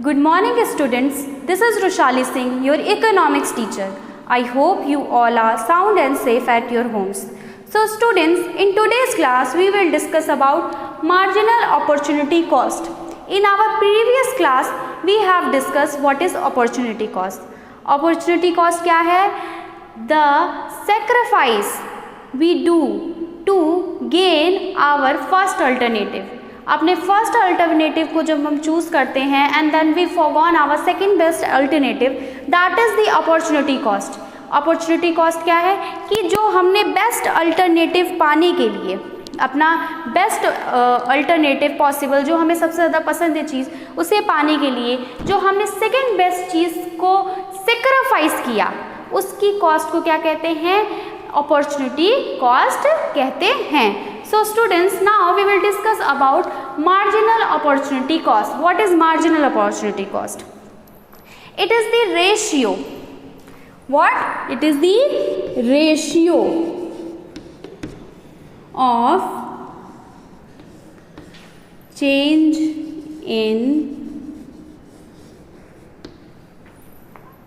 Good morning students, this is Rushali Singh, your economics teacher. I hope you all are sound and safe at your homes. So students, in today's class we will discuss about marginal opportunity cost. In our previous class we have discussed what is opportunity cost. Opportunity cost क्या है? The sacrifice we do to gain our first alternative. अपने first alternative को जब हम choose करते हैं and then we forgone our second best alternative, that is the opportunity cost. Opportunity cost क्या है कि जो हमने बेस्ट अल्टरनेटिव पाने के लिए, अपना बेस्ट अल्टरनेटिव पॉसिबल, जो हमें सबसे ज़्यादा पसंद है चीज़, उसे पाने के लिए जो हमने सेकंड बेस्ट चीज़ को सेक्रीफाइस किया, उसकी कॉस्ट को क्या कहते हैं? अपॉर्चुनिटी कॉस्ट कहते हैं. So students, now we will discuss about marginal opportunity cost. What is marginal opportunity cost? It is the ratio. What? It is the ratio of change in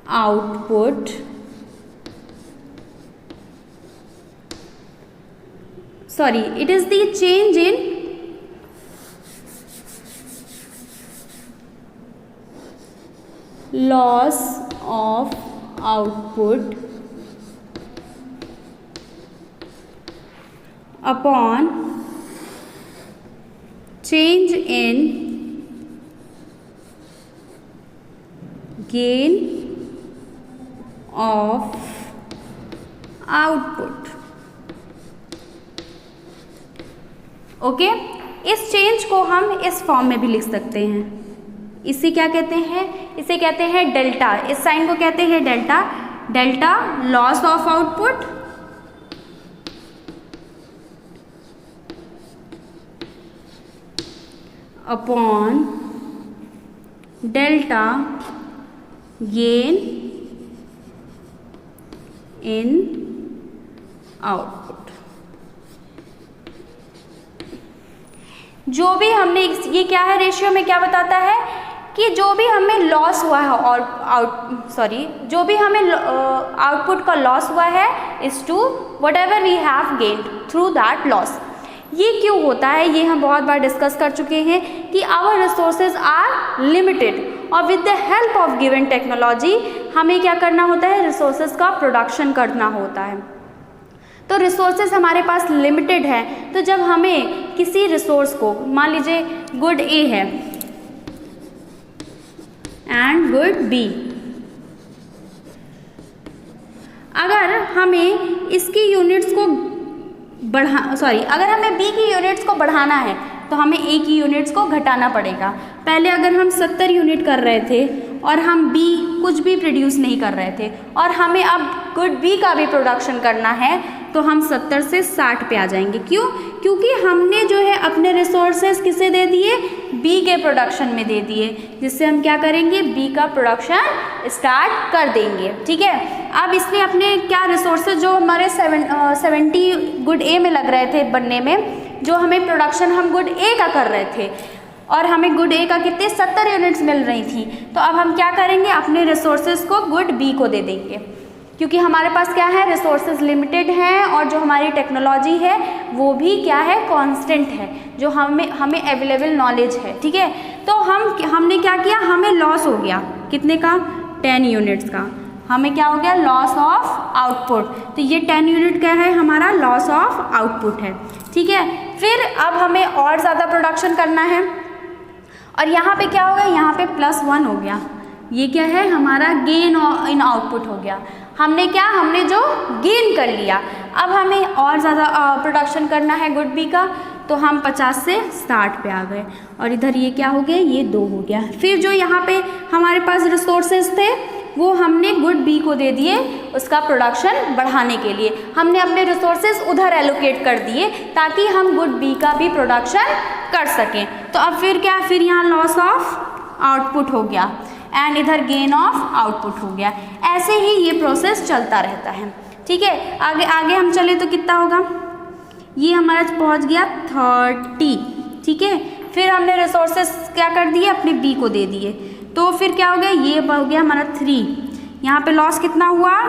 output it is the change in loss of output upon change in gain of output. Okay इस change को हम इस form में भी लिख सकते हैं. इसे क्या कहते हैं? इसे कहते हैं डेल्टा. इस साइन को कहते हैं delta. Delta loss of output upon delta gain in output. जो भी हमने, ये क्या है, रेशियो में क्या बताता है कि जो भी हमें लॉस हुआ है और जो भी हमें आउटपुट का लॉस हुआ है is to whatever we have gained through that loss. ये क्यों होता है? ये हम बहुत बार डिस्कस कर चुके हैं कि आवर रिसोर्सेज आर लिमिटेड और with the help of given technology हमें क्या करना होता है? रिसोर्सेज का प्रोडक्शन करना होता है. तो रिसोर्सेज हमारे पास लिमिटेड है, तो जब हमें किसी रिसोर्स को, मान लीजिए गुड ए है एंड गुड बी, अगर हमें इसकी यूनिट्स को अगर हमें बी की यूनिट्स को बढ़ाना है तो हमें ए की यूनिट्स को घटाना पड़ेगा. पहले अगर हम 70 यूनिट कर रहे थे और हम बी कुछ भी प्रोड्यूस नहीं कर रहे थे और हमें अब गुड बी का भी प्रोडक्शन करना है तो हम 70 से 60 पे आ जाएंगे. क्यों? क्योंकि हमने जो है अपने रिसोर्सेज किसे दे दिए? बी के प्रोडक्शन में दे दिए, जिससे हम क्या करेंगे? बी का प्रोडक्शन स्टार्ट कर देंगे. ठीक है. अब इसने अपने क्या रिसोर्सेज जो हमारे 70 गुड ए में लग रहे थे बनने में, जो हमें प्रोडक्शन हम गुड ए का कर रहे थे और हमें गुड ए का कितने 70 यूनिट्स मिल रही थी, तो अब हम क्या करेंगे? अपने रिसोर्सेज को गुड बी को दे देंगे, क्योंकि हमारे पास क्या है? रिसोर्सेज लिमिटेड हैं और जो हमारी टेक्नोलॉजी है वो भी क्या है? कांस्टेंट है, जो हमें अवेलेबल नॉलेज है. ठीक है. तो हमने क्या किया? हमें लॉस हो गया कितने का? 10 यूनिट्स का. हमें क्या हो गया? Loss of output. तो ये 10 यूनिट क्या है? हमारा लॉस ऑफ आउटपुट है. ठीक है. फिर अब हमें और ज़्यादा प्रोडक्शन करना है और यहाँ पे क्या हो गया? यहाँ पे +1 हो गया. ये क्या है? हमारा गेन इन आउटपुट हो गया. हमने जो गेन कर लिया. अब हमें और ज़्यादा प्रोडक्शन करना है गुड बी का, तो हम 50 से 60 पे आ गए और इधर ये क्या हो गया? ये 2 हो गया. फिर जो यहाँ पे हमारे पास रिसोर्सेज थे वो हमने गुड बी को दे दिए उसका प्रोडक्शन बढ़ाने के लिए. हमने अपने रिसोर्सेज उधर एलोकेट कर दिए ताकि हम गुड बी का भी प्रोडक्शन कर सकें. तो अब फिर क्या? फिर यहाँ लॉस ऑफ आउटपुट हो गया एंड इधर गेन ऑफ आउटपुट हो गया. ऐसे ही ये प्रोसेस चलता रहता है. ठीक है. आगे हम चले तो कितना होगा? ये हमारा पहुंच गया 30. ठीक है। फिर हमने रिसोर्सेस क्या कर दिए, अपने बी को दे दिए, तो फिर क्या हो गया, ये हो गया हमारा 3, यहाँ पे लॉस कितना हुआ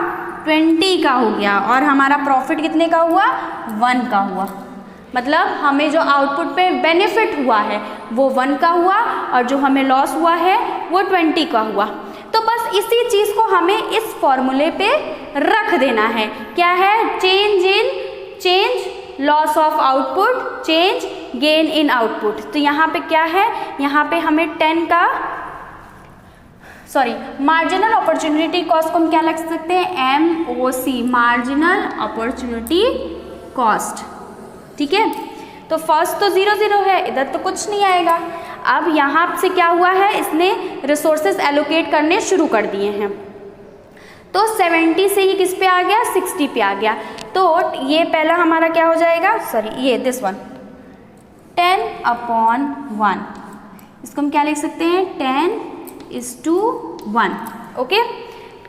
20 का हो गया, और हमारा प्रॉफिट कितने का हुआ 1 का हुआ। मतलब हमें जो आउटपुट पे बेनिफिट हुआ है वो 1 का हुआ, और जो हमें लॉस हुआ है वो 20 का हुआ। तो बस इसी चीज़ को हमें इस फॉर्मूले पे रख देना है। क्या है, change loss of output, change gain in output. तो यहाँ पे क्या है, यहाँ पे हमें 10 का मार्जिनल अपॉर्चुनिटी कॉस्ट को हम क्या लिख सकते हैं, MOC, मार्जिनल अपॉर्चुनिटी कॉस्ट। ठीक है, तो फर्स्ट तो 0 0 है, इधर तो कुछ नहीं आएगा। अब यहाँ से क्या हुआ है, इसने रिसोर्सेज एलोकेट करने शुरू कर दिए हैं। तो 70 से ही किस पे आ गया, 60 पे आ गया। तो ये पहला हमारा क्या हो जाएगा, ये दिस वन 10/1, इसको हम क्या लिख सकते हैं 10:1। ओके,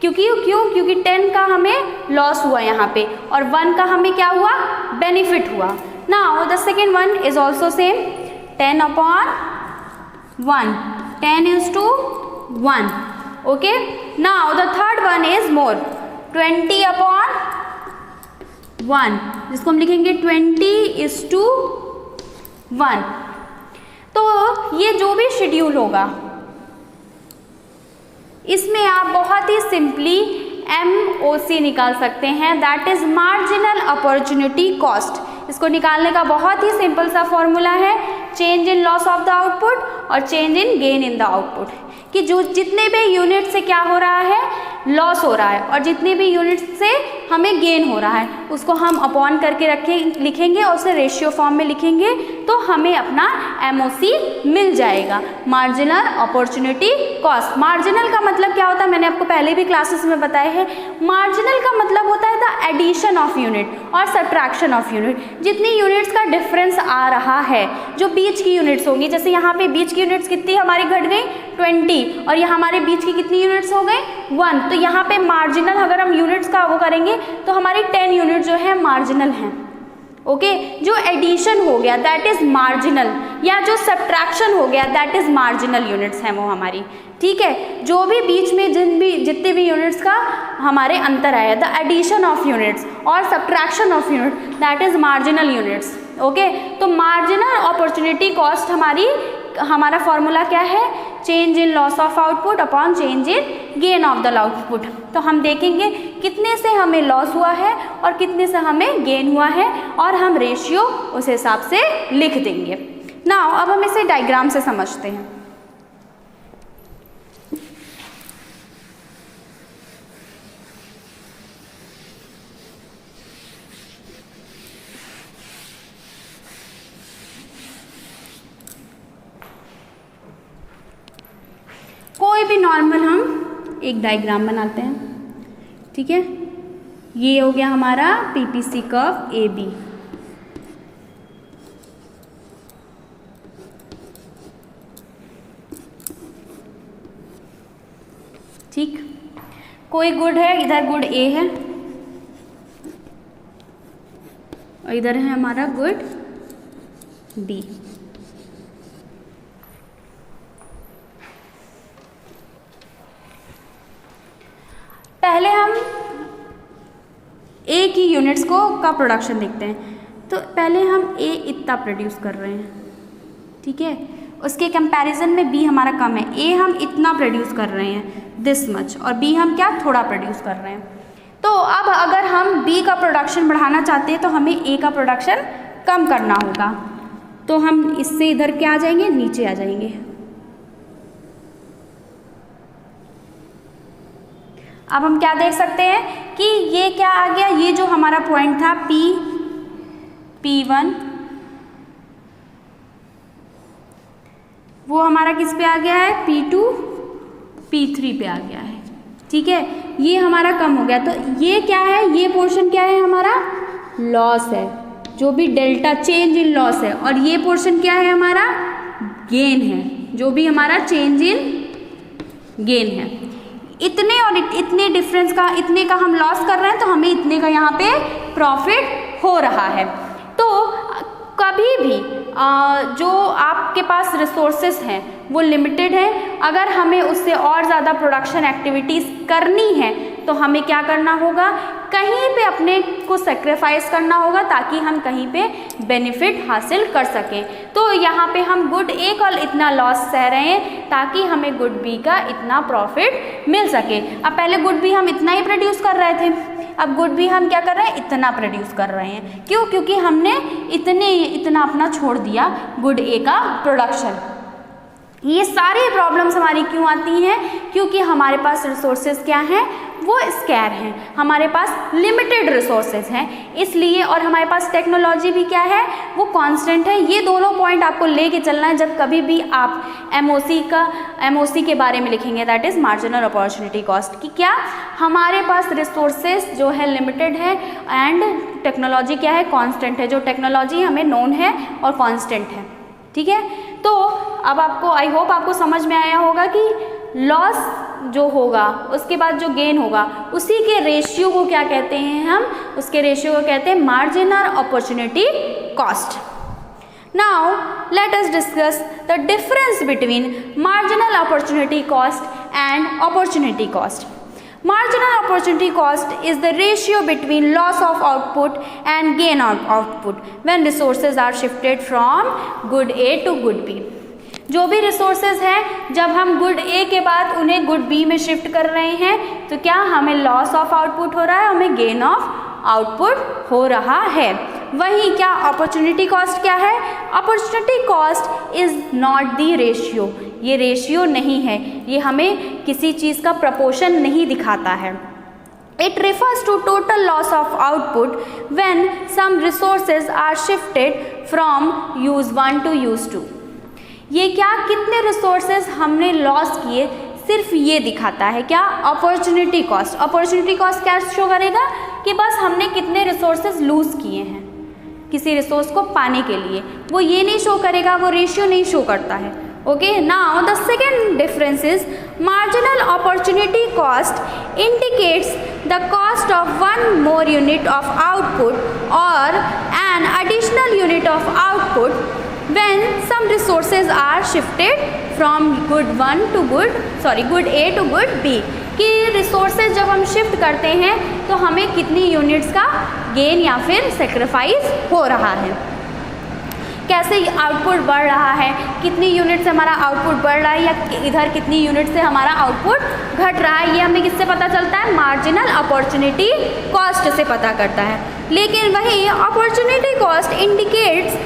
क्योंकि 10 का हमें लॉस हुआ यहाँ पे, और 1 का हमें क्या हुआ, बेनिफिट हुआ। Now the second one is also same 10/1, 10:1। Okay, now the third one is more 20/1, जिसको हम लिखेंगे 20:1। तो ये जो भी शेड्यूल होगा इसमें आप बहुत ही सिंपली MOC निकाल सकते हैं, that is marginal opportunity cost. इसको निकालने का बहुत ही सिंपल सा फॉर्मूला है, change in loss of the output और change in gain in the output, कि जो जितने भी यूनिट से क्या हो रहा है, लॉस हो रहा है, और जितने भी यूनिट से हमें गेन हो रहा है उसको हम अपॉन करके लिखेंगे और उसे रेशियो फॉर्म में लिखेंगे, तो हमें अपना MOC मिल जाएगा, मार्जिनल अपॉर्चुनिटी कॉस्ट। मार्जिनल का मतलब क्या होता है, मैंने आपको पहले भी क्लासेस में बताया है। मार्जिनल का मतलब होता है द एडिशन ऑफ यूनिट और सब्ट्रैक्शन ऑफ यूनिट। जितनी यूनिट्स का डिफरेंस आ रहा है, जो बीच की यूनिट्स होंगी, जैसे यहाँ पे बीच की यूनिट्स कितनी हमारी घट गई 20, और यहाँ हमारे बीच की कितनी यूनिट्स हो गई 1। तो यहाँ पे मार्जिनल अगर हम यूनिट्स का वो करेंगे तो हमारी 10 यूनिट जो है मार्जिनल हैं। ओके, जो एडिशन हो गया दैट इज मार्जिनल, या जो सब्ट्रैक्शन हो गया दैट इज मार्जिनल यूनिट्स हैं वो हमारी। ठीक है, जो भी बीच में जितने भी यूनिट्स का हमारे अंतर आया, द एडिशन ऑफ यूनिट्स और subtraction of unit that is marginal units. Okay, तो मार्जिनल अपॉर्चुनिटी कॉस्ट हमारा फॉर्मूला क्या है, change in loss of output upon change in gain of the output. तो हम देखेंगे कितने से हमें लॉस हुआ है और कितने से हमें गेन हुआ है, और हम रेशियो उस हिसाब से लिख देंगे। नाउ अब हम इसे डायग्राम से समझते हैं। कोई भी नॉर्मल हम एक डायग्राम बनाते हैं। ठीक है, ये हो गया हमारा PPC कर्व AB। ठीक, कोई गुड है, इधर गुड A है और इधर है हमारा गुड B। पहले हम A की यूनिट्स का प्रोडक्शन देखते हैं। तो पहले हम A इतना प्रोड्यूस कर रहे हैं, ठीक है, उसके कंपैरिजन में B हमारा कम है। A हम इतना प्रोड्यूस कर रहे हैं दिस मच, और B हम क्या थोड़ा प्रोड्यूस कर रहे हैं। तो अब अगर हम B का प्रोडक्शन बढ़ाना चाहते हैं तो हमें A का प्रोडक्शन कम करना होगा। तो हम इससे इधर क्या आ जाएंगे, नीचे आ जाएंगे। अब हम क्या देख सकते हैं कि ये क्या आ गया, ये जो हमारा पॉइंट था P1 वो हमारा किस पे आ गया है, P2 P3 पे आ गया है। ठीक है, ये हमारा कम हो गया। तो ये क्या है, ये पोर्शन क्या है, हमारा लॉस है, जो भी डेल्टा चेंज इन लॉस है, और ये पोर्शन क्या है, हमारा गेन है, जो भी हमारा चेंज इन गेन है। इतने और इतने डिफरेंस का, इतने का हम लॉस कर रहे हैं तो हमें इतने का यहाँ पे प्रॉफिट हो रहा है। तो कभी भी जो आपके पास रिसोर्सेस हैं वो लिमिटेड है अगर हमें उससे और ज़्यादा प्रोडक्शन एक्टिविटीज़ करनी है तो हमें क्या करना होगा, कहीं पे अपने को सेक्रीफाइस करना होगा ताकि हम कहीं पे बेनिफिट हासिल कर सकें। तो यहाँ पे हम गुड ए का इतना लॉस सह रहे हैं ताकि हमें गुड बी का इतना प्रॉफिट मिल सके। अब पहले गुड बी हम इतना ही प्रोड्यूस कर रहे थे, अब गुड बी हम क्या कर रहे हैं, इतना प्रोड्यूस कर रहे हैं। क्यों? क्योंकि हमने इतना अपना छोड़ दिया गुड ए का प्रोडक्शन। ये सारी प्रॉब्लम्स हमारी क्यों आती हैं? क्योंकि हमारे पास रिसोर्सेज क्या हैं, वो स्कैर हैं, हमारे पास लिमिटेड रिसोर्सेज हैं इसलिए, और हमारे पास टेक्नोलॉजी भी क्या है, वो कांस्टेंट है। ये दोनों पॉइंट आपको लेके चलना है जब कभी भी आप एमओसी के बारे में लिखेंगे, that is marginal opportunity cost, कि क्या हमारे पास रिसोर्सेज जो है लिमिटेड है एंड टेक्नोलॉजी क्या है, कांस्टेंट है। जो टेक्नोलॉजी हमें नोन है और कांस्टेंट है, ठीक है। तो अब आपको, आई होप आपको समझ में आया होगा कि लॉस जो होगा उसके बाद जो गेन होगा उसी के रेशियो को क्या कहते हैं हम, उसके रेशियो को कहते हैं marginal opportunity cost. Now let us discuss the difference between marginal opportunity cost and opportunity cost. Marginal opportunity cost is the ratio between loss of output and gain of output when resources are shifted from good A to good B. जो भी resources हैं जब हम good ए के बाद उन्हें good B में shift कर रहे हैं तो क्या हमें लॉस ऑफ आउटपुट हो रहा है, हमें गेन ऑफ आउटपुट हो रहा है। वहीं क्या अपॉर्चुनिटी कॉस्ट क्या है, opportunity cost is not the ratio, ये रेशियो नहीं है, ये हमें किसी चीज़ का प्रपोर्शन नहीं दिखाता है। It refers to total loss of output when some resources are shifted from use 1 to use 2। ये क्या, कितने रिसोर्सेज हमने लॉस किए, सिर्फ ये दिखाता है क्या, अपॉर्चुनिटी कॉस्ट। अपॉर्चुनिटी कॉस्ट क्या शो करेगा कि बस हमने कितने रिसोर्सेज लूज़ किए हैं किसी रिसोर्स को पाने के लिए, वो ये नहीं शो करेगा, वो रेशियो नहीं शो करता है। Okay, now the second difference is marginal opportunity cost indicates the cost of one more unit of output or an additional unit of output when some resources are shifted from good A to good B। कि resources जब हम shift करते हैं तो हमें कितनी units का gain या फिर सेक्रीफाइस हो रहा है, कैसे आउटपुट बढ़ रहा है, कितनी यूनिट से हमारा आउटपुट बढ़ रहा है या इधर कितनी यूनिट से हमारा आउटपुट घट रहा है, ये हमें किससे पता चलता है, मार्जिनल अपॉर्चुनिटी कॉस्ट से पता करता है। लेकिन वही opportunity cost indicates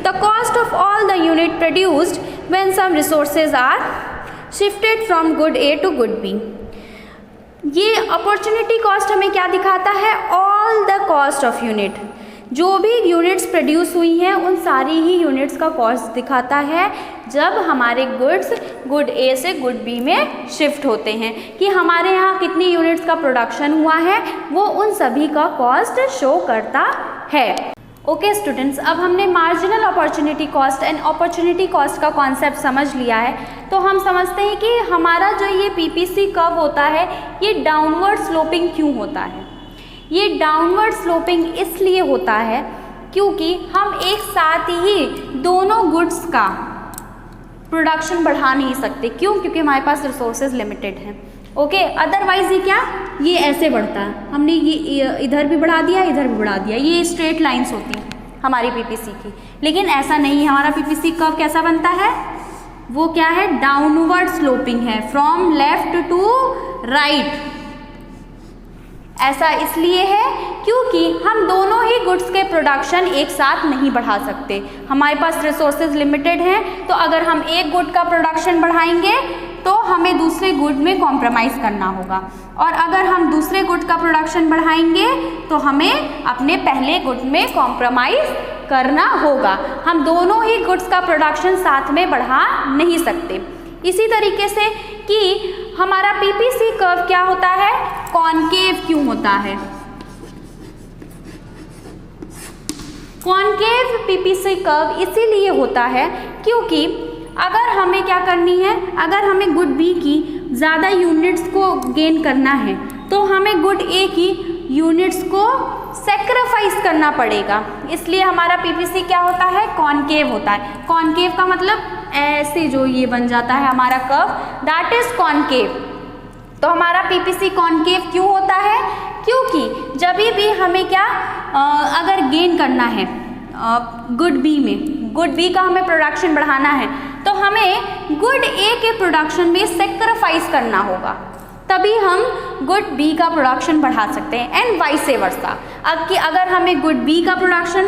the cost of all the unit produced when some resources are shifted from good A to good B. ये अपॉर्चुनिटी कॉस्ट हमें क्या दिखाता है, all the cost of unit, जो भी यूनिट्स प्रोड्यूस हुई हैं उन सारी ही यूनिट्स का कॉस्ट दिखाता है जब हमारे गुड्स गुड ए से गुड बी में शिफ्ट होते हैं, कि हमारे यहाँ कितनी यूनिट्स का प्रोडक्शन हुआ है वो उन सभी का कॉस्ट शो करता है। ओके स्टूडेंट्स, अब हमने marginal opportunity cost and opportunity cost का कॉन्सेप्ट समझ लिया है, तो हम समझते हैं कि हमारा जो ये पीपीसी कर्व होता है ये डाउनवर्ड स्लोपिंग क्यों होता है। ये डाउनवर्ड स्लोपिंग इसलिए होता है क्योंकि हम एक साथ ही दोनों गुड्स का प्रोडक्शन बढ़ा नहीं सकते। क्यों? क्योंकि हमारे पास रिसोर्सेज लिमिटेड हैं। ओके, अदरवाइज ये क्या, ये ऐसे बढ़ता है, हमने ये इधर भी बढ़ा दिया, इधर भी बढ़ा दिया, ये स्ट्रेट लाइंस होती हैं हमारी पीपीसी की। लेकिन ऐसा नहीं है, हमारा पीपीसी कर्व कैसा बनता है, वो क्या है, डाउनवर्ड स्लोपिंग है, फ्रॉम लेफ्ट टू राइट। ऐसा इसलिए है क्योंकि हम दोनों ही गुड्स के प्रोडक्शन एक साथ नहीं बढ़ा सकते, हमारे पास रिसोर्सेज लिमिटेड हैं। तो अगर हम एक गुड का प्रोडक्शन बढ़ाएंगे तो हमें दूसरे गुड में कॉम्प्रोमाइज़ करना होगा, और अगर हम दूसरे गुड का प्रोडक्शन बढ़ाएंगे तो हमें अपने पहले गुड में कॉम्प्रोमाइज़ करना होगा। हम दोनों ही गुड्स का प्रोडक्शन साथ में बढ़ा नहीं सकते। इसी तरीके से कि हमारा पीपीसी कर्व क्या होता है, कॉनकेव क्यों होता है। कॉनकेव पीपीसी कर्व इसीलिए होता है क्योंकि अगर हमें क्या करनी है, अगर हमें गुड बी की ज़्यादा यूनिट्स को गेन करना है तो हमें गुड ए की यूनिट्स को सेक्रीफाइस करना पड़ेगा। इसलिए हमारा पीपीसी क्या होता है, कॉनकेव होता है। कॉनकेव का मतलब ऐसे जो ये बन जाता है हमारा कर्व, दैट इज कॉनकेव। तो हमारा पीपीसी कॉनकेव क्यों होता है? क्योंकि जब भी हमें क्या अगर गेन करना है गुड बी में, गुड बी का हमें प्रोडक्शन बढ़ाना है, तो हमें गुड ए के प्रोडक्शन में सेक्रीफाइस करना होगा, तभी हम गुड बी का प्रोडक्शन बढ़ा सकते हैं, एंड वाइस वर्सा। कि अगर हमें गुड बी का प्रोडक्शन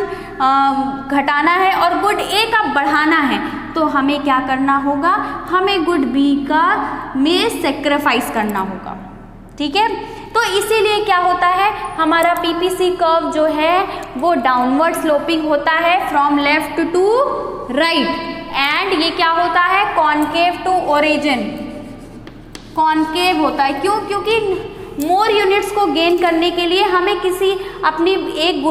घटाना है और गुड ए का बढ़ाना है, तो हमें क्या करना होगा? हमें गुड बी का में सेक्रीफाइस करना होगा। ठीक है, तो इसीलिए क्या होता है, हमारा पीपीसी कर्व जो है वो डाउनवर्ड स्लोपिंग होता है from left to right, and ये क्या होता है? कॉनकेव टू ओरिजिन, कॉनकेव होता है। क्यों? क्योंकि मोर यूनिट्स को गेन करने के लिए हमें किसी अपनी एक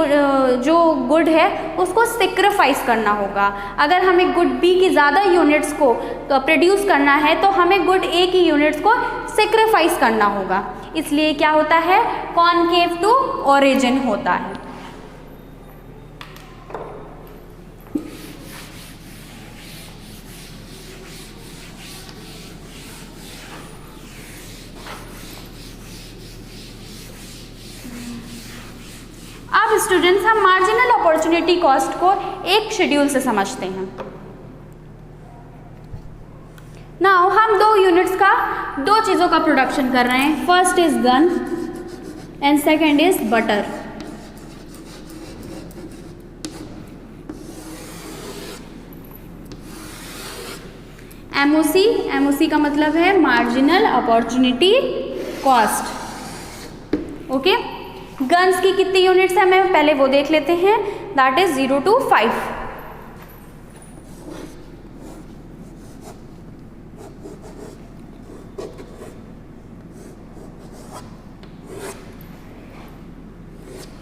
जो गुड है उसको सेक्रीफाइस करना होगा। अगर हमें गुड बी की ज़्यादा यूनिट्स को प्रोड्यूस करना है, तो हमें गुड ए की यूनिट्स को सेक्रीफाइस करना होगा। इसलिए क्या होता है? कॉनकेव टू ओरिजिन होता है। अब स्टूडेंट्स हम मार्जिनल अपॉर्चुनिटी कॉस्ट को एक शेड्यूल से समझते हैं। नाउ हम दो यूनिट्स का, दो चीज़ों का प्रोडक्शन कर रहे हैं। First is gun and second is butter. MOC, MOC का मतलब है marginal opportunity cost. Okay, guns की कितनी यूनिट्स हैं हमें पहले वो देख लेते हैं, that is 0 to 5।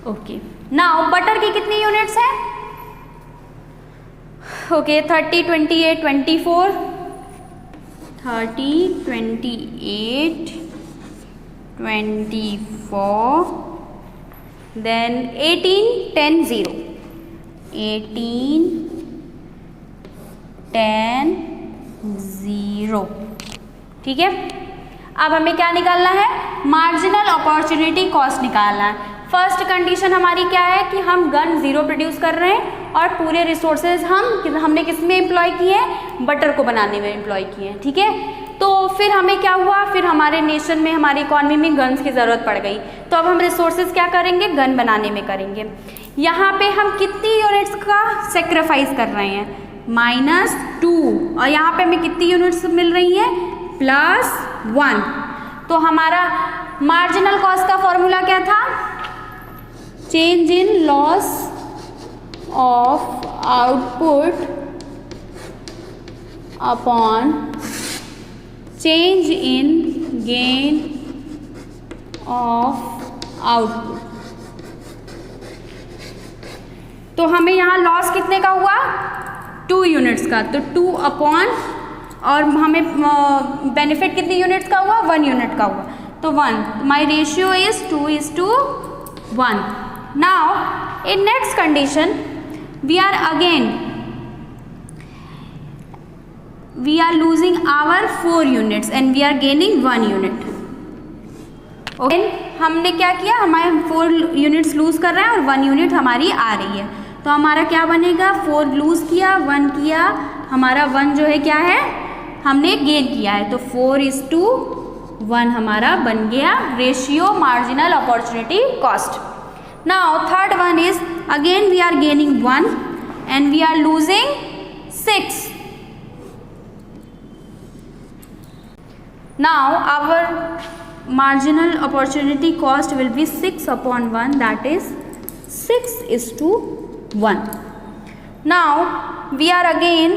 Okay, now butter की कितनी यूनिट्स हैं? Okay, 30, 28, 24, 30, 28, 24, then 18, 10, 0, 18, 10, 0। ठीक है, अब हमें क्या निकालना है? मार्जिनल अपॉर्चुनिटी कॉस्ट निकालना है। फर्स्ट कंडीशन हमारी क्या है कि हम गन 0 प्रोड्यूस कर रहे हैं और पूरे रिसोर्सेज हमने किस में एम्प्लॉय किए हैं? बटर को बनाने में एम्प्लॉय किए हैं। ठीक है, तो फिर हमें क्या हुआ? फिर हमारे नेशन में, हमारी इकॉनमी में गन्स की ज़रूरत पड़ गई, तो अब हम रिसोर्सेज क्या करेंगे? गन बनाने में करेंगे। यहाँ पे हम कितनी यूनिट्स का सेक्रीफाइस कर रहे हैं? -2, और यहाँ पे हमें कितनी यूनिट्स मिल रही हैं? +1। तो हमारा मार्जिनल कॉस्ट का फॉर्मूला क्या था? Change in loss of output upon change in gain of output. तो हमें यहाँ लॉस कितने का हुआ? 2 यूनिट्स का, तो 2 अपॉन, और हमें बेनिफिट कितनी यूनिट्स का हुआ? 1 यूनिट का हुआ, तो 1। My ratio is 2:1। Now in next condition we are losing our 4 units and we are gaining 1 unit. Okay, हमने क्या किया? हमारे 4 यूनिट्स लूज कर रहे हैं और 1 यूनिट हमारी आ रही है, तो हमारा क्या बनेगा? 4 लूज किया, 1 किया, हमारा 1 जो है क्या है? हमने गेन किया है, तो 4:1 हमारा बन गया ratio marginal opportunity cost. Now third one is again we are gaining 1 and we are losing 6. Now our marginal opportunity cost will be 6/1, that is 6:1. Now we are again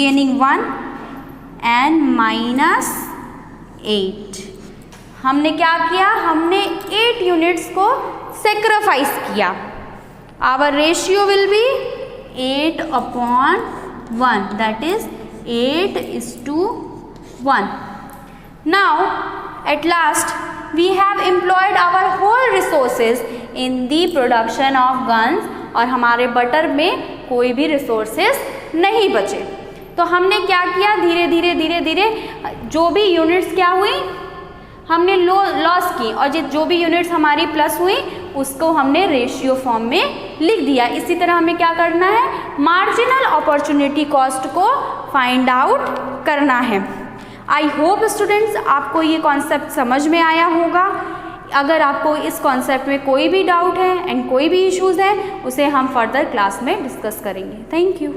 gaining 1 and -8. हमने क्या किया? हमने 8 units को sacrifice किया। Our ratio will be 8/1, that is 8:1. Now at last we have employed our whole resources in the production of guns, और हमारे butter में कोई भी रिसोर्सेज नहीं बचे। तो हमने क्या किया, धीरे धीरे जो भी यूनिट्स क्या हुई, हमने लॉस की, और जो भी यूनिट्स हमारी प्लस हुई उसको हमने रेशियो फॉर्म में लिख दिया। इसी तरह हमें क्या करना है, मार्जिनल अपॉर्चुनिटी कॉस्ट को फाइंड आउट करना है। आई होप स्टूडेंट्स आपको ये कॉन्सेप्ट समझ में आया होगा। अगर आपको इस कॉन्सेप्ट में कोई भी डाउट है एंड कोई भी इश्यूज़ है, उसे हम फर्दर क्लास में डिस्कस करेंगे। Thank you.